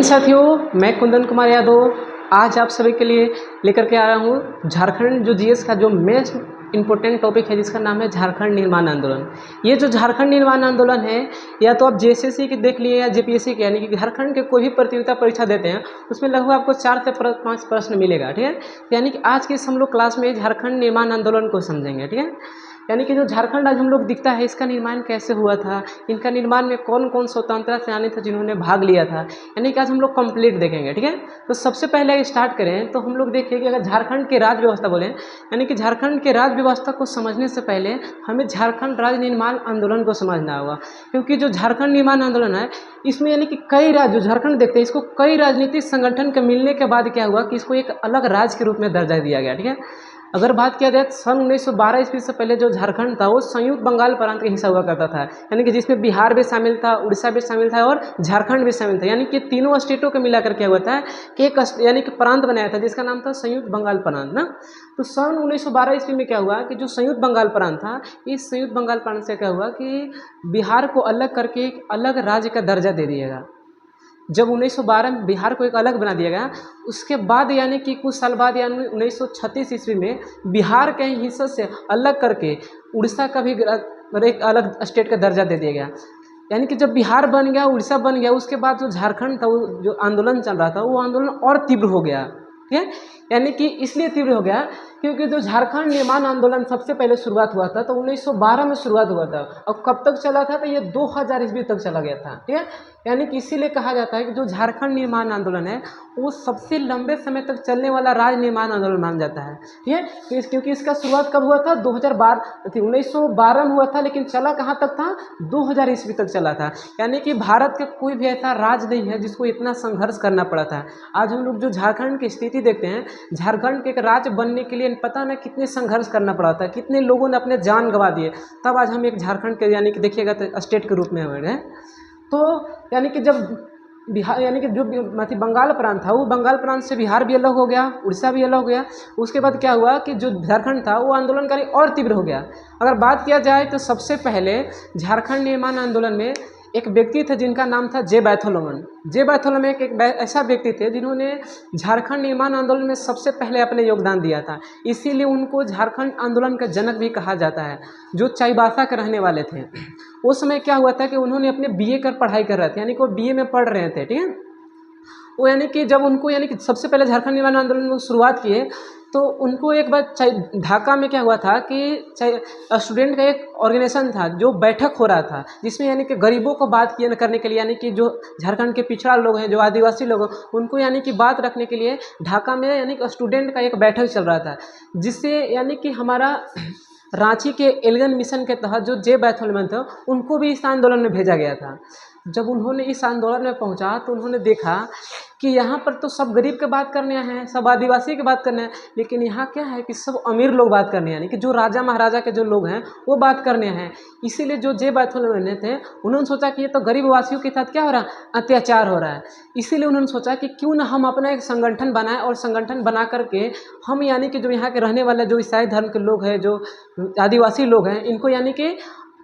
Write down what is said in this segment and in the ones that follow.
साथियों, मैं कुंदन कुमार यादव आज आप सभी के लिए लेकर के आया हूँ झारखंड जो जीएस का जो मोस्ट इम्पोर्टेंट टॉपिक है जिसका नाम है झारखंड निर्माण आंदोलन। ये जो झारखंड निर्माण आंदोलन है या तो आप जेएसएससी की देख लिए या जेपीएससी के, यानी कि झारखंड के कोई भी प्रतियोगिता परीक्षा देते हैं उसमें लगभग आपको 4 से 5 प्रश्न मिलेगा। ठीक है, यानी कि आज के इस हम लोग क्लास में झारखंड निर्माण आंदोलन को समझेंगे। ठीक है, यानी कि जो झारखंड आज हम लोग दिखता है इसका निर्माण कैसे हुआ था, इनका निर्माण में कौन कौन स्वतंत्रता सेनानी थे जिन्होंने भाग लिया था, यानी कि आज हम लोग कंप्लीट देखेंगे। ठीक है, तो सबसे पहले स्टार्ट करें तो हम लोग देखिए कि अगर झारखंड के राज्य व्यवस्था बोलें, यानी कि झारखंड के राज्य व्यवस्था को समझने से पहले हमें झारखंड राज्य निर्माण आंदोलन को समझना होगा, क्योंकि जो झारखंड निर्माण आंदोलन है इसमें यानी कि कई राज्य झारखंड देखते हैं इसको कई राजनीतिक संगठन के मिलने के बाद क्या हुआ कि इसको एक अलग राज्य के रूप में दर्जा दिया गया। ठीक है, अगर बात किया जाए तो सन 1912 ईस्वी से पहले जो झारखंड था वो संयुक्त बंगाल प्रांत का हिस्सा हुआ करता था, यानी कि जिसमें बिहार भी शामिल था, उड़ीसा भी शामिल था और झारखंड भी शामिल था, यानी कि तीनों स्टेटों को मिलाकर क्या हुआ था कि एक यानी कि प्रांत बनाया था जिसका नाम था संयुक्त बंगाल प्रांत ना। तो सन 1912 ईस्वी में क्या हुआ कि जो संयुक्त बंगाल प्रांत था, इस संयुक्त बंगाल प्रांत से क्या हुआ कि बिहार को अलग करके एक अलग राज्य का दर्जा दे दिएगा। जब 1912 में बिहार को एक अलग बना दिया गया, उसके बाद यानी कि कुछ साल बाद यानी 1936 ईस्वी में बिहार के हिस्से से अलग करके उड़ीसा का भी एक अलग स्टेट का दर्जा दे दिया गया। यानी कि जब बिहार बन गया, उड़ीसा बन गया, उसके बाद जो झारखंड था वो जो आंदोलन चल रहा था वो आंदोलन और तीव्र हो गया। ठीक है, यानी कि इसलिए तीव्र हो गया क्योंकि जो झारखंड निर्माण आंदोलन सबसे पहले शुरुआत हुआ था तो 1912 में शुरुआत हुआ था और कब तक चला था तो ये 2000 ईस्वी तक चला गया था। ठीक है, यानी कि इसीलिए कहा जाता है कि जो झारखंड निर्माण आंदोलन है वो सबसे लंबे समय तक चलने वाला राज्य निर्माण आंदोलन माना जाता है। ठीक है, क्योंकि इसका शुरुआत कब हुआ था 1912 में हुआ था, लेकिन चला कहाँ तक था 2000 ईस्वी तक चला था। यानी कि भारत का कोई भी ऐसा राज्य नहीं है जिसको इतना संघर्ष करना पड़ा था। आज हम लोग जो झारखंड की स्थिति देखते हैं, झारखंड के एक राज्य बनने के लिए पता ना कितने संघर्ष करना पड़ा था, कितने लोगों ने अपने जान गंवा दिए, तब आज हम एक झारखंड के यानी कि देखिएगा तो स्टेट के रूप में हमारे हैं। तो यानी कि जब बिहार यानी कि जो बंगाल प्रांत था वो बंगाल प्रांत से बिहार भी अलग हो गया, उड़ीसा भी अलग हो गया, उसके बाद क्या हुआ कि जो झारखंड था वो आंदोलनकारी और तीव्र हो गया। अगर बात किया जाए तो सबसे पहले झारखंड निर्माण आंदोलन में एक व्यक्ति थे जिनका नाम था जे बैथोलमन। जे बैथोलमन एक ऐसा व्यक्ति थे जिन्होंने झारखंड निर्माण आंदोलन में सबसे पहले अपने योगदान दिया था, इसीलिए उनको झारखंड आंदोलन का जनक भी कहा जाता है। जो चाईबासा के रहने वाले थे, उस समय क्या हुआ था कि उन्होंने अपने बीए कर पढ़ाई कर रहे थे, यानी कि वो बीए में पढ़ रहे थे। ठीक है, वो यानी कि जब उनको यानी कि सबसे पहले झारखंड निर्माण आंदोलन में शुरुआत किए तो उनको एक बार ढाका में क्या हुआ था कि स्टूडेंट का एक ऑर्गेनाइजेशन था जो बैठक हो रहा था जिसमें यानी कि गरीबों को बात करने के लिए, यानी कि जो झारखंड के पिछड़ा लोग हैं, जो आदिवासी लोग हैं, उनको यानी कि बात रखने के लिए ढाका में यानी कि स्टूडेंट का एक बैठक चल रहा था, जिससे यानी कि हमारा रांची के एल्गन मिशन के तहत जो जे बैथोलमन थे उनको भी इस आंदोलन में भेजा गया था। जब उन्होंने इस आंदोलन में पहुंचा तो उन्होंने देखा कि यहाँ पर तो सब गरीब के बात करने हैं, सब आदिवासी की बात करने हैं, लेकिन यहाँ क्या है कि सब अमीर लोग बात करने हैं, यानी कि जो राजा महाराजा के जो लोग हैं वो बात करने हैं। इसीलिए जो जे बैथोलमन थे उन्होंने सोचा कि ये तो गरीब वासियों के साथ क्या हो रहा है, अत्याचार हो रहा है। इसीलिए उन्होंने सोचा कि क्यों ना हम अपना एक संगठन बनाएं और संगठन बना करके हम यानी कि जो यहाँ के रहने वाले जो ईसाई धर्म के लोग हैं, जो आदिवासी लोग हैं, इनको यानी कि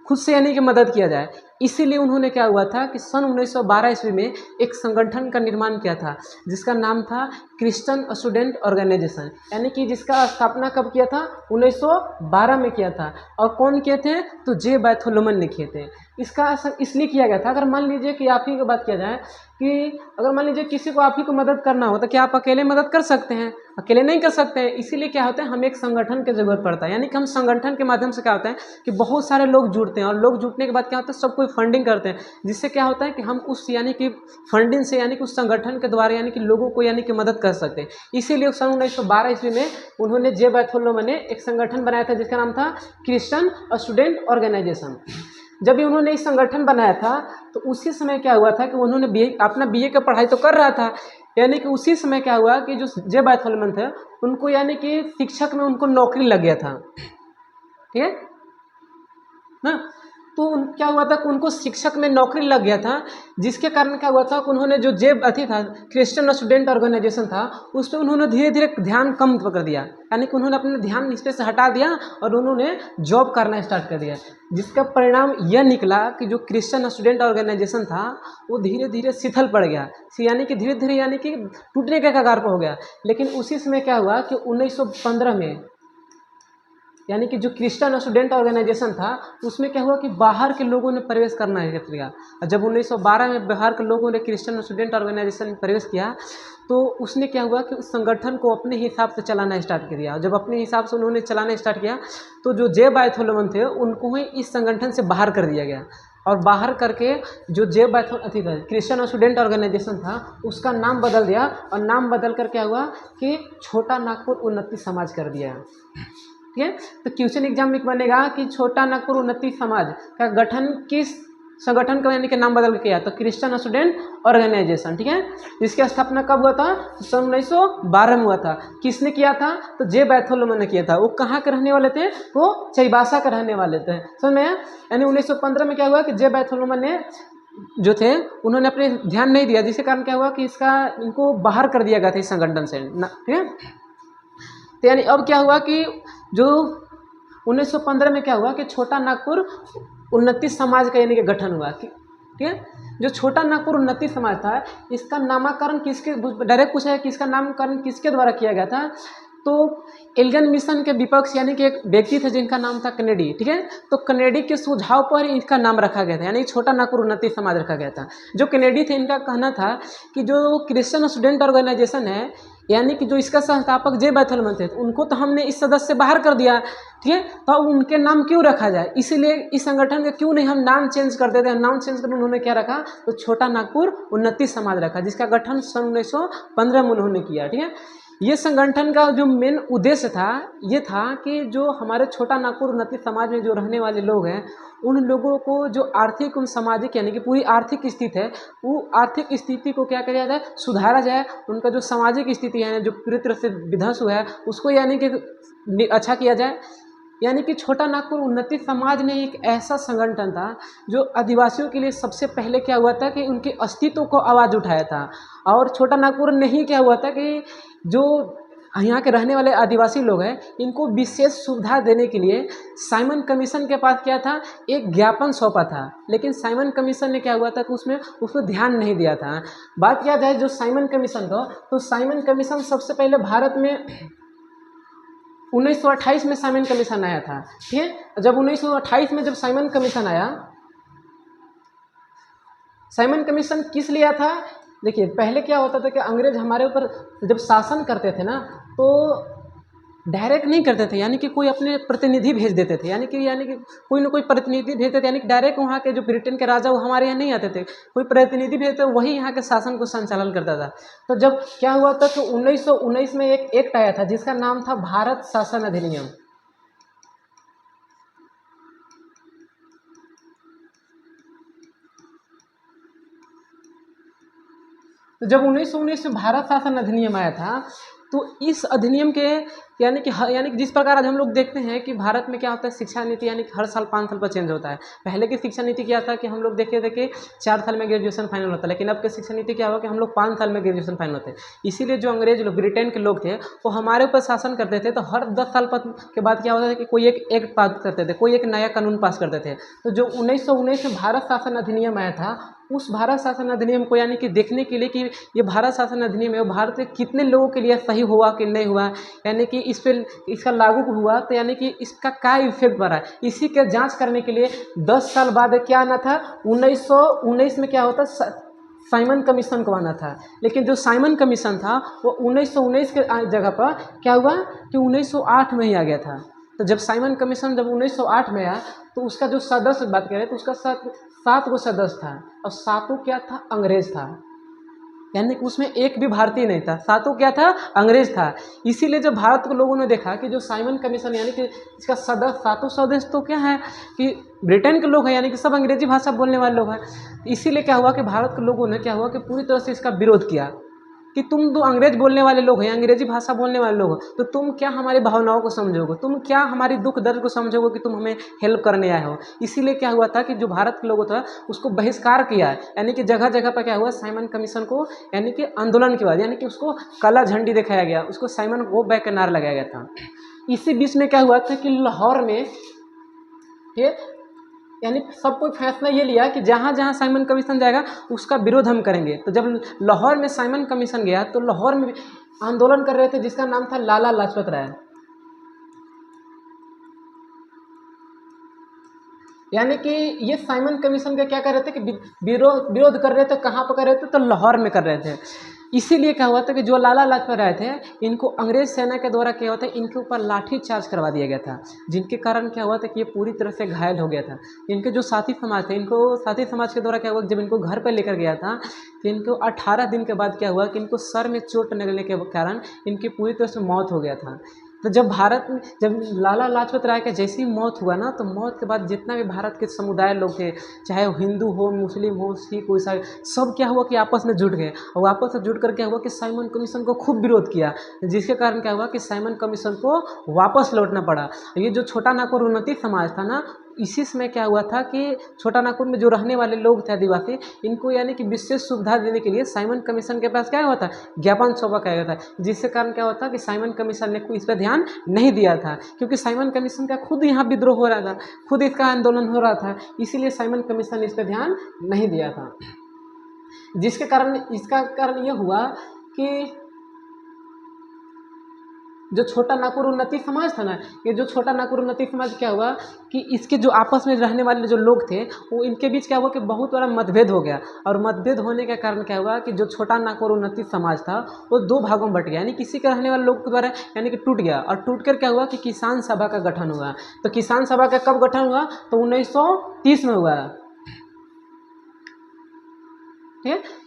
खुद से यानी कि मदद किया जाए। इसीलिए उन्होंने क्या हुआ था कि सन 1912 ईस्वी में एक संगठन का निर्माण किया था जिसका नाम था क्रिश्चियन स्टूडेंट ऑर्गेनाइजेशन, यानी कि जिसका स्थापना कब किया था 1912 में किया था। और कौन किए थे तो जे बैथोलमन ने किए थे। इसका इसलिए किया गया था, अगर मान लीजिए कि आप ही की बात किया जाए कि अगर मान लीजिए किसी को आप ही को मदद करना हो तो क्या आप अकेले मदद कर सकते हैं? अकेले नहीं कर सकते हैं। इसीलिए क्या होता है, हमें एक संगठन की जरूरत पड़ता है, यानी कि हम संगठन के माध्यम से क्या होता है कि बहुत सारे लोग जुड़ते हैं और लोग जुटने के बाद क्या होता है सब कोई फंडिंग करते हैं, जिससे क्या होता है कि हम उस यानी कि फंडिंग से यानी कि उस संगठन के द्वारा यानी कि लोगों को यानी कि मदद कर सकते हैं। इसीलिए सन 1912 ईस्वी में उन्होंने जे बैथोलमन ने एक संगठन बनाया था जिसका नाम था क्रिश्चियन स्टूडेंट ऑर्गेनाइजेशन। जब भी उन्होंने इस संगठन बनाया था तो उसी समय क्या हुआ था कि उन्होंने अपना बीए का पढ़ाई तो कर रहा था, यानी कि उसी समय क्या हुआ कि जो जे बैथोलमन थे उनको यानी कि शिक्षक में उनको नौकरी लग गया था। ठीक है ना, तो क्या हुआ था कि उनको शिक्षक में नौकरी लग गया था, जिसके कारण क्या हुआ था कि उन्होंने जो जेब अथी था क्रिश्चियन स्टूडेंट ऑर्गेनाइजेशन था उस पर उन्होंने धीरे धीरे ध्यान कम कर दिया, यानी कि उन्होंने अपना ध्यान इस पे से हटा दिया और उन्होंने जॉब करना स्टार्ट कर दिया, जिसका परिणाम यह निकला कि जो क्रिश्चियन स्टूडेंट ऑर्गेनाइजेशन था वो धीरे धीरे शिथिल पड़ गया, यानी कि धीरे धीरे यानी कि टूटने के कगार पर हो गया। लेकिन उसी समय क्या हुआ कि 1915 में यानी कि जो क्रिश्चियन स्टूडेंट ऑर्गेनाइजेशन था उसमें क्या हुआ कि बाहर के लोगों ने प्रवेश करना किया। जब 1912 में बाहर के लोगों ने क्रिश्चियन स्टूडेंट ऑर्गेनाइजेशन में प्रवेश किया तो उसने क्या हुआ कि उस संगठन को अपने हिसाब से चलाना स्टार्ट कर दिया। जब अपने हिसाब से उन्होंने चलाना स्टार्ट किया तो जो जे बायथोलोमन थे उनको ही इस संगठन से बाहर कर दिया गया, और बाहर करके जो जे बायथो अथी था क्रिश्चियन स्टूडेंट ऑर्गेनाइजेशन था उसका नाम बदल दिया, और नाम बदल कर क्या हुआ कि छोटा नागपुर उन्नति समाज कर दिया। ठीक है, तो क्वेश्चन एग्जाम में बनेगा कि छोटा नागपुर उन्नति समाज का गठन किस संगठन का यानी कि नाम बदल के किया, तो क्रिश्चियन स्टूडेंट ऑर्गेनाइजेशन। ठीक है, इसकी स्थापना कब हुआ था? सन 1912 में हुआ था। किसने किया था? तो जे बायथोलोमन ने किया था। वो कहाँ के रहने वाले थे? वो चाईबासा के रहने वाले थे। समझ में? यानी 1915 में क्या हुआ कि जे बायथोलोमन ने जो थे उन्होंने अपने ध्यान नहीं दिया, जिसके कारण क्या हुआ कि इनको बाहर कर दिया गया था इस संगठन से। ठीक है, तो यानी अब क्या हुआ कि जो 1915 में क्या हुआ कि छोटा नागपुर उन्नति समाज का यानी कि गठन हुआ। ठीक है, जो छोटा नागपुर उन्नति समाज था इसका नामकरण किसके, डायरेक्ट पूछा है कि इसका नामकरण किसके द्वारा किया गया था? तो एल्गन मिशन के विपक्ष यानी कि एक व्यक्ति थे जिनका नाम था कनेडी। ठीक है, तो कनेडी के सुझाव पर इसका नाम रखा गया था, यानी छोटा नागपुर उन्नति समाज रखा गया था। जो कनेडी थे इनका कहना था कि जो क्रिश्चियन स्टूडेंट ऑर्गेनाइजेशन है यानी कि जो इसका संस्थापक जे बायथोलोमन थे उनको तो हमने इस सदस्य से बाहर कर दिया। ठीक है, तो उनके नाम क्यों रखा जाए, इसीलिए इस संगठन का क्यों नहीं हम नाम चेंज कर देते हैं। नाम चेंज कर उन्होंने क्या रखा? तो छोटा नागपुर उन्नति समाज रखा, जिसका गठन सन 1915 में उन्होंने किया। ठीक है, ये संगठन का जो मेन उद्देश्य था ये था कि जो हमारे छोटा नागपुर उन्नति समाज में जो रहने वाले लोग हैं उन लोगों को जो आर्थिक और सामाजिक यानी कि पूरी आर्थिक स्थिति है वो आर्थिक स्थिति को क्या किया जाए? सुधारा जाए। उनका जो सामाजिक स्थिति है जो पूरी तरह से विध्वंस हुआ है उसको यानी कि अच्छा किया जाए। यानी कि छोटा नागपुर उन्नति समाज ने एक ऐसा संगठन था जो आदिवासियों के लिए सबसे पहले क्या हुआ था कि उनके अस्तित्व को आवाज़ उठाया था। और छोटा नागपुर में ही क्या हुआ था कि जो यहाँ के रहने वाले आदिवासी लोग हैं इनको विशेष सुविधा देने के लिए साइमन कमीशन के पास क्या था? एक ज्ञापन सौंपा था, लेकिन साइमन कमीशन ने क्या हुआ था कि उसको ध्यान नहीं दिया था। बात किया जाए जो साइमन कमीशन का, तो साइमन कमीशन सबसे पहले भारत में 1928 में साइमन कमीशन आया था। ठीक है, जब 1928 में जब साइमन कमीशन आया, साइमन कमीशन किस लिया था? देखिए पहले क्या होता था कि अंग्रेज हमारे ऊपर जब शासन करते थे ना तो डायरेक्ट नहीं करते थे, यानी कि कोई अपने प्रतिनिधि भेज देते थे, यानी कि कोई ना कोई प्रतिनिधि भेजते थे, यानी कि डायरेक्ट वहाँ के जो ब्रिटेन के राजा वो हमारे यहाँ नहीं आते थे, कोई प्रतिनिधि भेजते वही यहाँ के शासन को संचालन करता था। तो जब क्या हुआ था तो 1919 में एक एक्ट आया था जिसका नाम था भारत शासन अधिनियम। तो जब 1919 में भारत शासन अधिनियम आया था तो इस अधिनियम के यानी कि जिस प्रकार आज हम लोग देखते हैं कि भारत में क्या होता है शिक्षा नीति यानी कि हर साल 5 साल पर चेंज होता है। पहले की शिक्षा नीति क्या था कि हम लोग देखे थे कि 4 साल में ग्रेजुएशन फाइनल होता है, लेकिन अब की शिक्षा नीति क्या हुआ कि हम लोग 5 साल में ग्रेजुएशन फाइनल होते हैं। इसीलिए जो अंग्रेज लोग ब्रिटेन के लोग थे वो हमारे ऊपर शासन करते थे, तो हर 10 साल के बाद क्या होता था कि कोई एक एक्ट पास करते थे, कोई एक नया कानून पास करते थे। तो जो 1919 में भारत शासन अधिनियम आया था उस भारत शासन अधिनियम को यानी कि देखने के लिए कि ये भारत शासन अधिनियम है भारत के कितने लोगों के लिए सही हुआ कि नहीं हुआ, यानी कि इसका लागू हुआ तो यानी कि इसका क्या इफेक्ट पड़ा, इसी के जांच करने के लिए 10 साल बाद क्या आना था 1919 में क्या होता साइमन कमीशन को आना था। लेकिन जो साइमन कमीशन था वो 1919 के जगह पर क्या हुआ कि 1908 में ही आ गया था। तो जब साइमन कमीशन जब 1908 में आया तो उसका जो सदस्य बात करें तो उसका 7 गो सदस्य था और 7 क्या था? अंग्रेज था, यानी कि उसमें एक भी भारतीय नहीं था, 7 क्या था? अंग्रेज था। इसीलिए जब भारत के लोगों ने देखा कि जो साइमन कमीशन यानी कि इसका सदस्य 7 सदस्य तो क्या है कि ब्रिटेन के लोग हैं, यानी कि सब अंग्रेजी भाषा बोलने वाले लोग हैं, इसीलिए क्या हुआ कि भारत के लोगों ने क्या हुआ कि पूरी तरह से इसका विरोध किया। कि तुम तो अंग्रेज बोलने वाले लोग हैं, अंग्रेजी भाषा बोलने वाले लोग हो, तो तुम क्या हमारी भावनाओं को समझोगे, तुम क्या हमारी दुख दर्द को समझोगे कि तुम हमें हेल्प करने आए हो। इसीलिए क्या हुआ था कि जो भारत के लोगों था उसको बहिष्कार किया, यानी कि जगह जगह पर क्या हुआ, साइमन कमीशन को यानी कि आंदोलन के बाद यानी कि उसको काला झंडी दिखाया गया, उसको साइमन गो बैक का नारा लगाया गया था। इसी बीच में क्या हुआ था कि लाहौर में ये यानी सब कोई फैसला ये लिया कि जहाँ जहाँ साइमन कमीशन जाएगा उसका विरोध हम करेंगे। तो जब लाहौर में साइमन कमीशन गया तो लाहौर में आंदोलन कर रहे थे जिसका नाम था लाला लाजपत राय। यानी कि ये साइमन कमीशन का क्या कर रहे थे कि विरोध कर रहे थे, कहाँ पर कर रहे थे, तो लाहौर में कर रहे थे। इसीलिए क्या हुआ था कि जो लाला लाजपत राय थे इनको अंग्रेज सेना के द्वारा क्या होता है, इनके ऊपर लाठी चार्ज करवा दिया गया था, जिनके कारण क्या हुआ था कि ये पूरी तरह से घायल हो गया था। इनके जो साथी समाज थे, इनको साथी समाज के द्वारा क्या हुआ, जब इनको घर पर लेकर गया था तो इनको 18 दिन के बाद क्या हुआ कि इनको सर में चोट लगने के कारण इनकी पूरी तरह से मौत हो गया था। तो जब लाला लाजपत राय का जैसी मौत हुआ ना, तो मौत के बाद जितना भी भारत के समुदाय लोग थे, चाहे वो हिंदू हो, मुस्लिम हो, सिख हो, ईसाई, सब क्या हुआ कि आपस में जुट गए और आपस में जुट कर क्या हुआ कि साइमन कमीशन को खूब विरोध किया, जिसके कारण क्या हुआ कि साइमन कमीशन को वापस लौटना पड़ा। ये जो छोटा नागपुर उन्नति समाज था ना, इसी समय क्या हुआ था कि छोटा नागपुर में जो रहने वाले लोग थे आदिवासी, इनको यानी कि विशेष सुविधा देने के लिए साइमन कमीशन के पास क्या हुआ था, ज्ञापन सौंपा गया था, जिसके कारण क्या होता कि साइमन कमीशन ने कोई इस पर ध्यान नहीं दिया था, क्योंकि साइमन कमीशन का खुद यहाँ विद्रोह हो रहा था, खुद इसका आंदोलन हो रहा था, इसीलिए साइमन कमीशन ने इस पर ध्यान नहीं दिया था। जिसके कारण इसका कारण यह हुआ कि जो छोटा नागपुर उन्नति समाज था ना, ये जो छोटा नागपुर उन्नति समाज क्या हुआ कि इसके जो आपस में रहने वाले जो लोग थे वो इनके बीच क्या हुआ कि बहुत बड़ा मतभेद हो गया, और मतभेद होने के कारण क्या हुआ कि जो छोटा नागपुर उन्नति समाज था वो दो भागों में बट गया, यानी किसी के रहने वाले लोग के द्वारा यानी कि टूट गया, और टूट कर क्या हुआ कि किसान सभा का गठन हुआ। तो किसान सभा का कब गठन हुआ, तो 1930 में हुआ, ठीक है।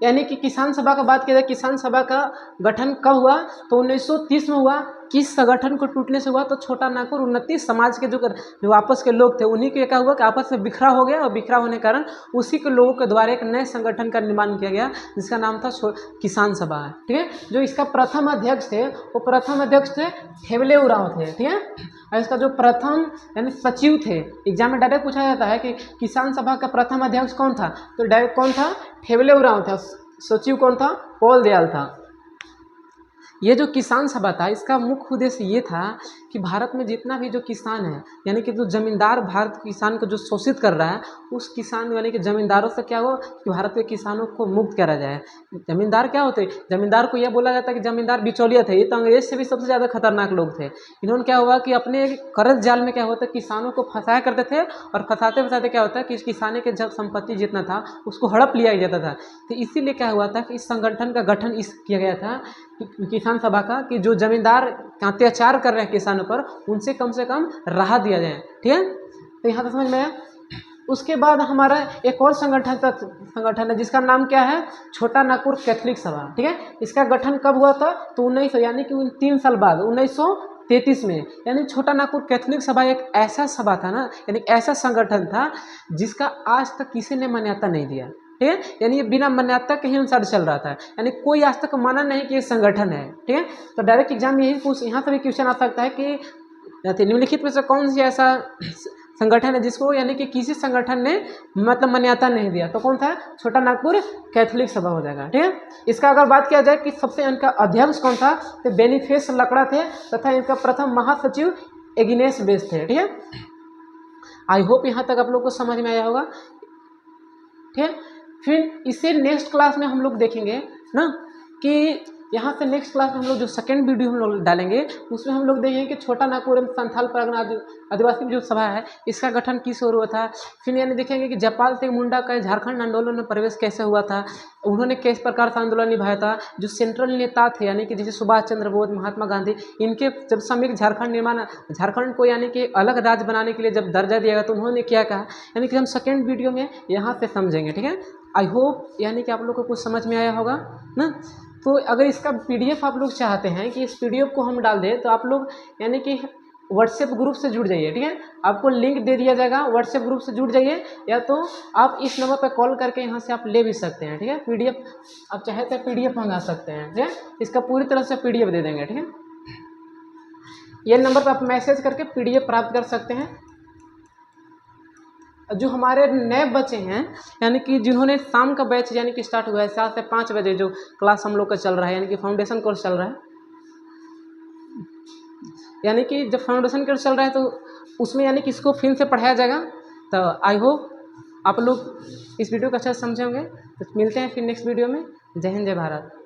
यानी कि किसान सभा का बात किया जाए, किसान सभा का गठन कब हुआ, तो 1930 में हुआ। किस संगठन को टूटने से हुआ, तो छोटा नागपुर उन्नति समाज के जो आपस के लोग थे उन्हीं के क्या हुआ कि आपस में बिखरा हो गया, और बिखरा होने के कारण उसी के लोगों के द्वारा एक नए संगठन का निर्माण किया गया जिसका नाम था किसान सभा, ठीक है। जो इसका प्रथम अध्यक्ष थे वो प्रथम अध्यक्ष थे थेवले उरांव थे, ठीक है। और इसका जो प्रथम यानी सचिव थे, एग्जाम में डायरेक्ट पूछा जाता है कि किसान सभा का प्रथम अध्यक्ष कौन था, तो डायरेक्ट कौन था, थेवले उरांव था। सचिव कौन था, पॉल दयाल था। ये जो किसान सभा था इसका मुख्य उद्देश्य ये था कि भारत में जितना भी जो किसान है, यानी कि जो जमींदार भारत के किसान को जो शोषित कर रहा है, उस किसान यानी कि जमींदारों से क्या हो कि भारत के किसानों को मुक्त करा जाए। जमींदार क्या होते हैं, जमींदार को यह बोला जाता है कि जमींदार बिचौलिया थे, ये तो अंग्रेज से भी सबसे ज़्यादा खतरनाक लोग थे। इन्होंने क्या हुआ कि अपने कर्ज जाल में क्या होता है, किसानों को फंसाया करते थे, और फंसाते फंसाते क्या होता है कि इस किसाने के जब संपत्ति जितना था उसको हड़प लिया जाता था। तो इसीलिए क्या हुआ था कि इस संगठन का गठन इस किया गया था किसान सभा का, कि जो जमींदार अत्याचार कर रहे हैं किसानों पर उनसे कम से कम राहत दिया जाए, ठीक है। तो यहाँ तक समझ में आया। उसके बाद हमारा एक और संगठन है जिसका नाम क्या है, छोटा नागपुर कैथोलिक सभा, ठीक है। इसका गठन कब हुआ था, तो 1900 यानी कि 3 साल बाद 1933 में। यानी छोटा नागपुर कैथोलिक सभा एक ऐसा सभा था ना, यानी ऐसा संगठन था जिसका आज तक किसी ने मान्यता नहीं दिया, ठीक है। यानी ये बिना मान्यता के ही अनुसार चल रहा था, यानी कोई आज तक माना नहीं कि ये संगठन है, ठीक है। तो डायरेक्ट एग्जाम में यहाँ से भी क्वेश्चन आ सकता है कि निम्नलिखित में से कौन सी ऐसा संगठन है जिसको यानी कि किसी संगठन ने मतलब मान्यता नहीं दिया, तो कौन था, छोटा नागपुर कैथोलिक सभा हो जाएगा, ठीक है। इसका अगर बात किया जाए कि सबसे इनका अध्यक्ष कौन था, तो बेनिफेस लकड़ा थे, तथा इनका प्रथम महासचिव एग्नेस बेस थे, ठीक है। आई होप यहाँ तक आप लोग को समझ में आया होगा, ठीक है। फिर इसे नेक्स्ट क्लास में हम लोग देखेंगे ना, कि यहाँ से नेक्स्ट क्लास में हम लोग जो सेकंड वीडियो हम लोग डालेंगे उसमें हम लोग देखेंगे कि छोटा नागपुर एवं संथाल परगना आदिवासी जो सभा है इसका गठन किस ओर हुआ था। फिर यानी देखेंगे कि जयपाल सिंह मुंडा का झारखंड आंदोलन में प्रवेश कैसे हुआ था, उन्होंने किस प्रकार से आंदोलन निभाया था। जो सेंट्रल नेता थे यानी कि जैसे सुभाष चंद्र बोस, महात्मा गांधी, इनके जब संयुक्त झारखंड को यानी कि अलग राज्य बनाने के लिए जब दर्जा दिया गया तो उन्होंने क्या कहा, यानी कि हम सेकेंड वीडियो में यहाँ से समझेंगे, ठीक है। आई होप यानी कि आप लोग को कुछ समझ में आया होगा ना। तो अगर इसका PDF आप लोग चाहते हैं कि इस PDF को हम डाल दें, तो आप लोग यानी कि व्हाट्सएप ग्रुप से जुड़ जाइए, ठीक है। आपको लिंक दे दिया जाएगा, व्हाट्सएप ग्रुप से जुड़ जाइए, या तो आप इस नंबर पर कॉल करके यहाँ से आप ले भी सकते हैं, ठीक है। PDF आप चाहे तो PDF मंगा सकते हैं, ठीक है। इसका पूरी तरह से PDF दे देंगे, ठीक है। ये नंबर पर आप मैसेज करके PDF प्राप्त कर सकते हैं। जो हमारे नए बच्चे हैं, यानी कि जिन्होंने शाम का बैच यानी कि स्टार्ट हुआ है 7 से 5 बजे जो क्लास हम लोग का चल रहा है, यानी कि फाउंडेशन कोर्स चल रहा है, यानी कि जब फाउंडेशन कोर्स चल रहा है तो उसमें यानी कि इसको फिर से पढ़ाया जाएगा। तो आई होप आप लोग इस वीडियो को अच्छा से समझे होंगे। तो मिलते हैं फिर नेक्स्ट वीडियो में। जय हिंद, जय भारत।